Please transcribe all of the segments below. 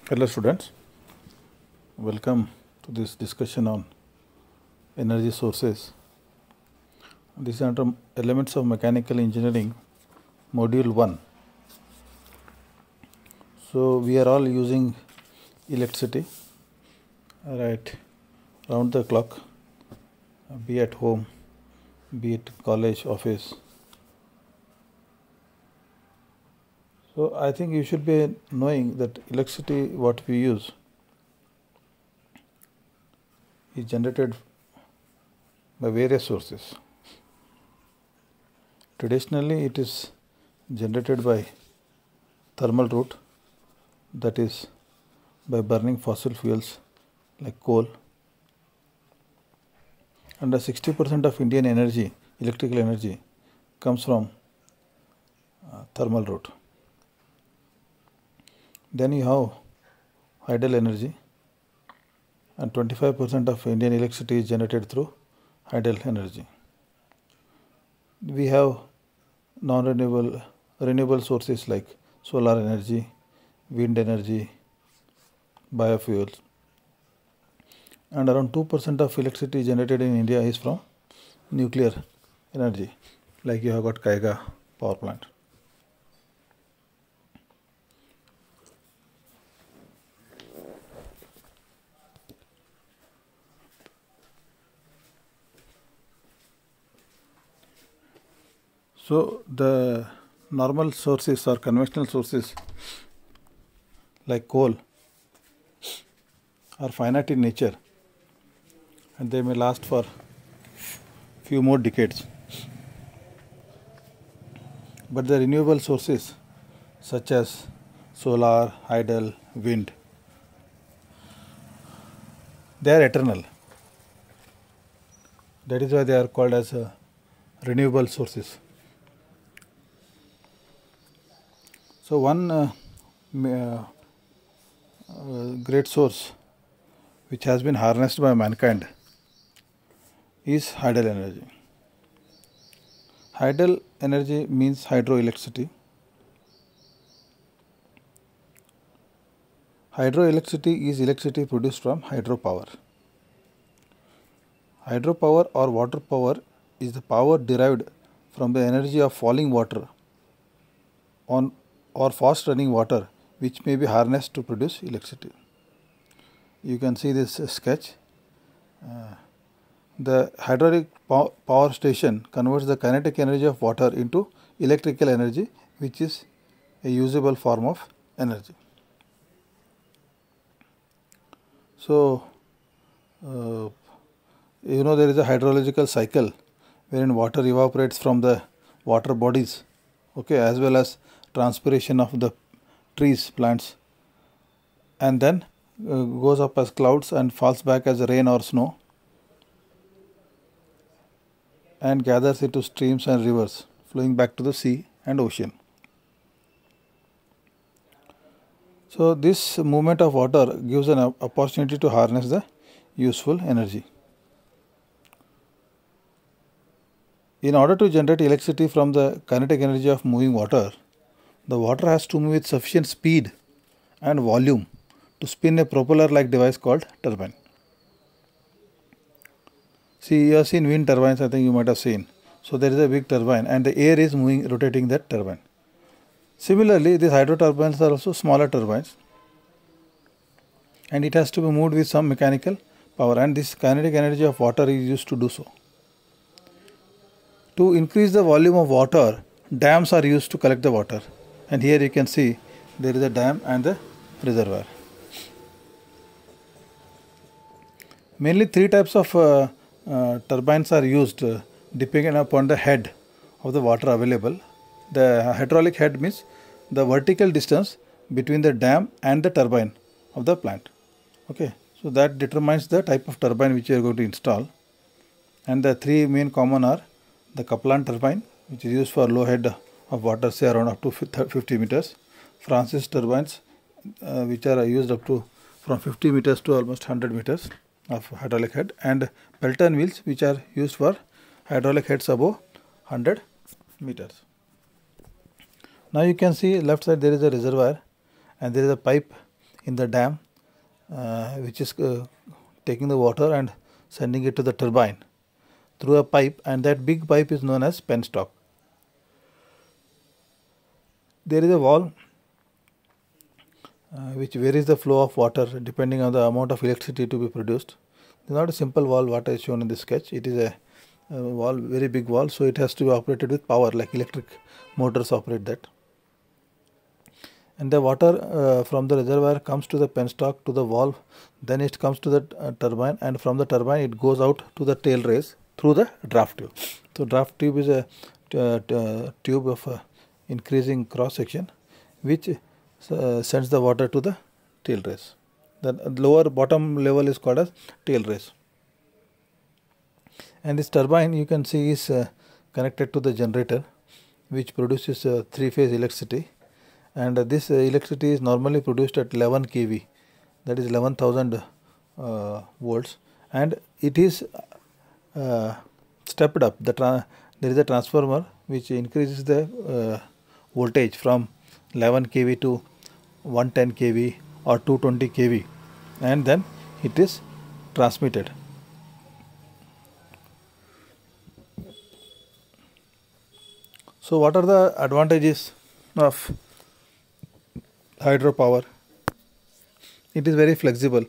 Hello students, welcome to this discussion on energy sources. This is under Elements of Mechanical Engineering, Module 1. So we are all using electricity, right, round the clock, be at home, be it college, office. So I think you should be knowing that electricity what we use is generated by various sources. Traditionally it is generated by thermal route, that is by burning fossil fuels like coal, and 60% of Indian energy, electrical energy, comes from thermal route. Then you have hydel energy, and 25% of Indian electricity is generated through hydel energy. We have non-renewable renewable sources like solar energy, wind energy, biofuels, and around 2% of electricity generated in India is from nuclear energy, like you have got Kaiga power plant. So the normal sources or conventional sources like coal are finite in nature, and they may last for few more decades. But the renewable sources such as solar, hydel, wind, they are eternal. That is why they are called as renewable sources. So one great source which has been harnessed by mankind is hydel energy. Hydel energy means hydroelectricity. Hydroelectricity is electricity produced from hydropower. Hydropower or water power is the power derived from the energy of falling water on or fast running water, which may be harnessed to produce electricity. You can see this sketch. The hydraulic power station converts the kinetic energy of water into electrical energy, which is a usable form of energy. So, there is a hydrological cycle wherein water evaporates from the water bodies, okay, as well as transpiration of the trees, plants, and then goes up as clouds and falls back as rain or snow, and gathers into streams and rivers flowing back to the sea and ocean. So this movement of water gives an opportunity to harness the useful energy. In order to generate electricity from the kinetic energy of moving water, the water has to move with sufficient speed and volume to spin a propeller-like device called turbine. See, you have seen wind turbines, I think you might have seen. So there is a big turbine and the air is moving, rotating that turbine. Similarly, these hydro turbines are also smaller turbines, and it has to be moved with some mechanical power, and this kinetic energy of water is used to do so. To increase the volume of water, dams are used to collect the water, and here you can see there is a dam and the reservoir. Mainly three types of turbines are used depending upon the head of the water available. The hydraulic head means the vertical distance between the dam and the turbine of the plant. Okay, so that determines the type of turbine which you are going to install. And the three main common are the Kaplan turbine, which is used for low head of water, say around up to 50 meters. Francis turbines, which are used up to from 50 meters to almost 100 meters of hydraulic head, and Pelton wheels, which are used for hydraulic heads above 100 meters. Now you can see left side there is a reservoir and there is a pipe in the dam, which is taking the water and sending it to the turbine through a pipe, and that big pipe is known as penstock. There is a valve which varies the flow of water depending on the amount of electricity to be produced. It is not a simple valve what is shown in the sketch. It is a valve, very big valve, so it has to be operated with power, like electric motors operate that. And the water from the reservoir comes to the penstock to the valve, then it comes to the turbine, and from the turbine it goes out to the tail race through the draft tube. So draft tube is a tube of increasing cross section which sends the water to the tail race. The lower bottom level is called as tail race. And this turbine, you can see, is connected to the generator which produces 3-phase electricity, and this electricity is normally produced at 11 kV, that is 11,000 volts, and it is stepped up. There is a transformer which increases the voltage from 11 kV to 110 kV or 220 kV, and then it is transmitted. So what are the advantages of hydropower? It is very flexible,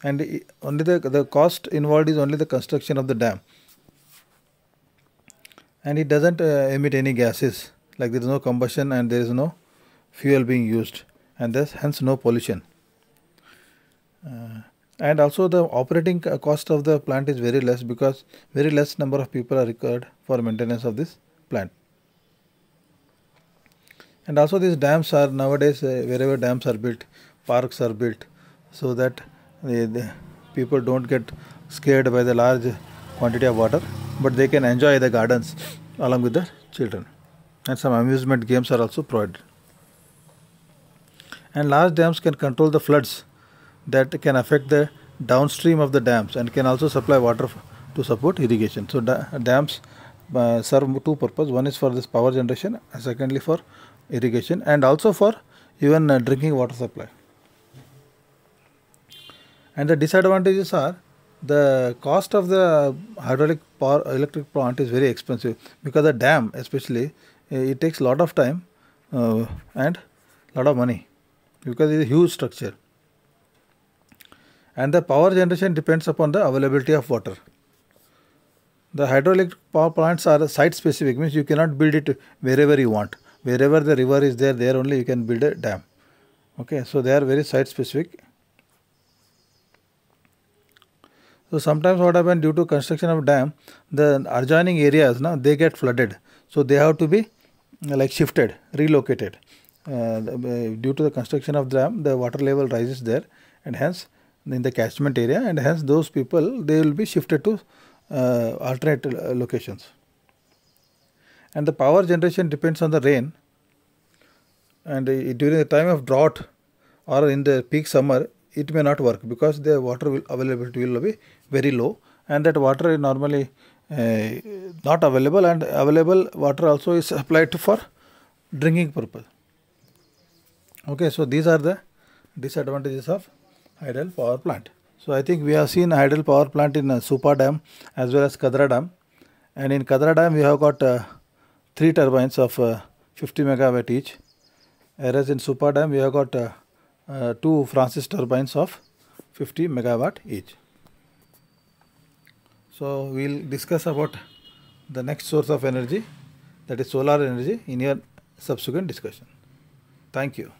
and only the cost involved is only the construction of the dam, and it doesn't emit any gases, like there is no combustion and there is no fuel being used, and hence no pollution. And also the operating cost of the plant is very less, because very less number of people are required for maintenance of this plant. And also these dams are nowadays, wherever dams are built, parks are built, so that the people don't get scared by the large quantity of water, but they can enjoy the gardens along with the children. And some amusement games are also provided. And large dams can control the floods that can affect the downstream of the dams, and can also supply water to support irrigation. So dams serve two purposes. One is for this power generation, and secondly for irrigation, and also for even drinking water supply. And the disadvantages are, the cost of the hydraulic power electric plant is very expensive, because the dam especially, it takes a lot of time and a lot of money, because it is a huge structure. And the power generation depends upon the availability of water. The hydraulic power plants are site specific, means you cannot build it wherever you want. Wherever the river is there only you can build a dam. Okay, so they are very site specific. So sometimes what happens, due to construction of dam, the adjoining areas they get flooded, so they have to be like shifted, relocated. Due to the construction of the dam, the water level rises there, and hence in the catchment area, and hence those people, they will be shifted to alternate locations. And the power generation depends on the rain, and during the time of drought or in the peak summer, it may not work, because the water availability will be very low, and that water is normally not available, and available water also is applied for drinking purpose. Okay, so these are the disadvantages of hydel power plant. So I think we have seen hydel power plant in Supa Dam as well as Kadra Dam, and in Kadra Dam we have got 3 turbines of 50 megawatt each, whereas in Supa Dam we have got 2 Francis turbines of 50 megawatt each. So we will discuss about the next source of energy, that is solar energy, in your subsequent discussion. Thank you.